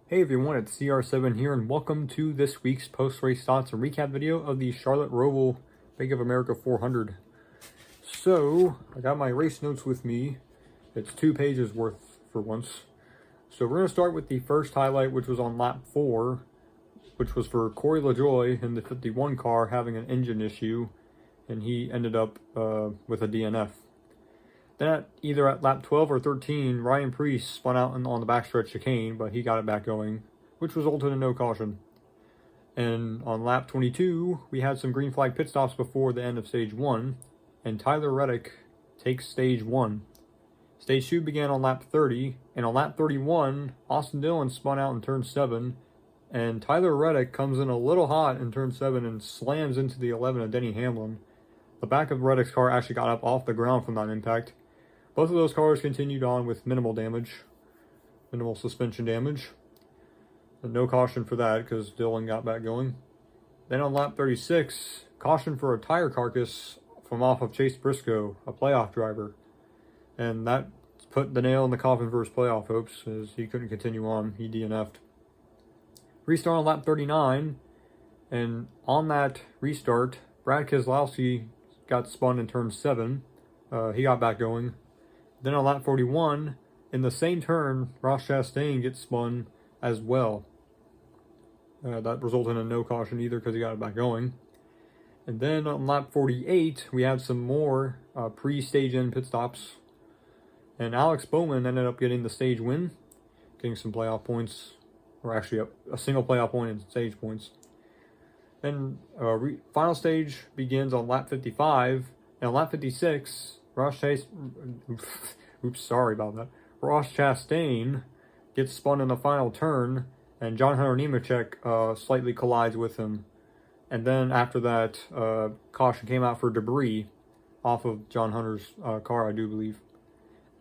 Hey everyone, it's CR7 here, and welcome to this week's post-race thoughts and recap video of the Charlotte Roval Bank of America 400. So, I got my race notes with me. It's 2 pages worth for once. So we're going to start with the first highlight, which was on lap 4, which was for Corey LaJoie in the 51 car having an engine issue, and he ended up with a DNF. Then either at lap 12 or 13, Ryan Preece spun out on the backstretch chicane, but he got it back going, which resulted in no caution. And on lap 22, we had some green flag pit stops before the end of stage 1, and Tyler Reddick takes stage 1. Stage 2 began on lap 30, and on lap 31, Austin Dillon spun out in turn 7, and Tyler Reddick comes in a little hot in turn 7 and slams into the 11 of Denny Hamlin. The back of Reddick's car actually got up off the ground from that impact. Both of those cars continued on with minimal suspension damage. But no caution for that because Dillon got back going. Then on lap 36, caution for a tire carcass from off of Chase Briscoe, a playoff driver. And that put the nail in the coffin for his playoff hopes as he couldn't continue on. He DNF'd. Restart on lap 39, and on that restart, Brad Keselowski got spun in turn 7. He got back going. Then on lap 41, in the same turn, Ross Chastain gets spun as well. That resulted in no caution either because he got it back going. And then on lap 48, we had some more pre-stage end pit stops. And Alex Bowman ended up getting the stage win, getting some playoff points, or actually a single playoff point in stage points. Then final stage begins on lap 55, and on lap 56, Ross Chastain gets spun in the final turn, and John Hunter Nemechek slightly collides with him. And then after that, caution came out for debris off of John Hunter's car, I do believe.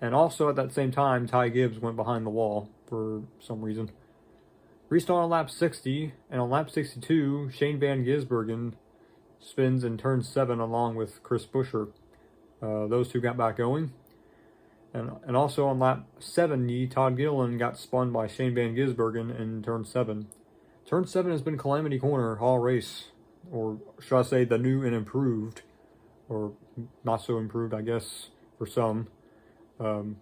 And also at that same time, Ty Gibbs went behind the wall for some reason. Restart on lap 60, and on lap 62, Shane Van Gisbergen spins in turn 7 along with Chris Buescher. Those two got back going. And also on lap 70, Todd Gilliland got spun by Shane Van Gisbergen in turn 7. Turn 7 has been Calamity Corner all race, or should I say the new and improved, or not so improved, I guess, for some.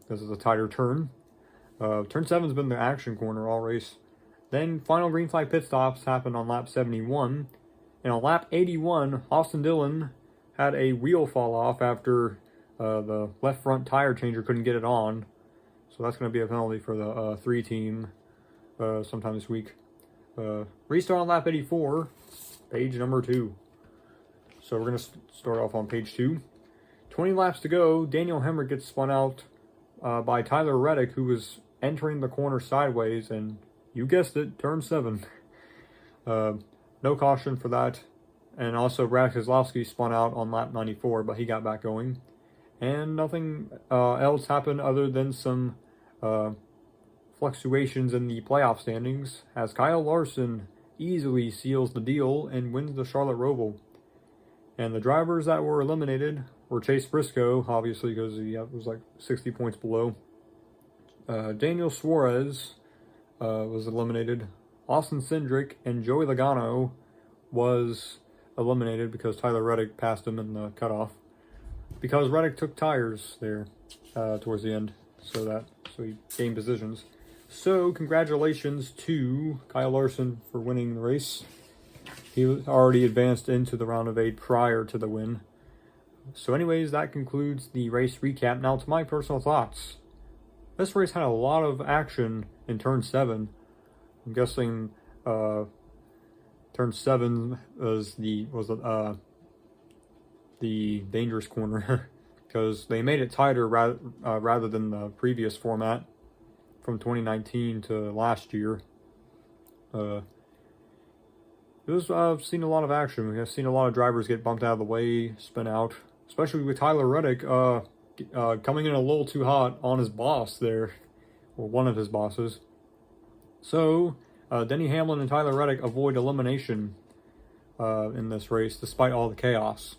This is a tighter turn. Turn 7 has been the action corner all race. Then final green flag pit stops happened on lap 71. And on lap 81, Austin Dillon had a wheel fall off after the left front tire changer couldn't get it on. So that's going to be a penalty for the 3 team sometime this week. Restart on lap 84, page number 2. So we're going to start off on page 2. 20 laps to go. Daniel Hemrick gets spun out by Tyler Reddick, who was entering the corner sideways, and you guessed it, turn 7. No caution for that. And also Brad Keselowski spun out on lap 94, but he got back going. And nothing else happened other than some fluctuations in the playoff standings, as Kyle Larson easily seals the deal and wins the Charlotte Roval. And the drivers that were eliminated were Chase Briscoe, obviously, because he was like 60 points below. Daniel Suarez was eliminated. Austin Cindric and Joey Logano was eliminated because Tyler Reddick passed him in the cutoff. Because Reddick took tires there towards the end, so he gained positions. So congratulations to Kyle Larson for winning the race. He was already advanced into the round of 8 prior to the win. So anyways, that concludes the race recap. Now to my personal thoughts. This race had a lot of action in turn 7. I'm guessing turn 7 was the dangerous corner because they made it tighter rather than the previous format from 2019 to last year. I've seen a lot of action. We've seen a lot of drivers get bumped out of the way, spin out, especially with Tyler Reddick coming in a little too hot on his boss there, or one of his bosses. So Denny Hamlin and Tyler Reddick avoid elimination in this race despite all the chaos.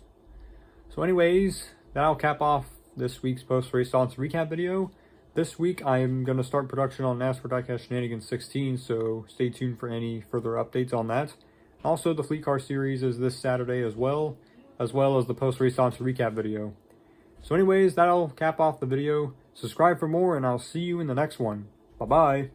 So anyways, that'll cap off this week's post-race thoughts recap video. This week, I'm going to start production on NASCAR Diecast Shenanigans 16, so stay tuned for any further updates on that. Also, the Fleet Car Series is this Saturday as well as the post-race odds recap video. So anyways, that'll cap off the video. Subscribe for more, and I'll see you in the next one. Bye-bye.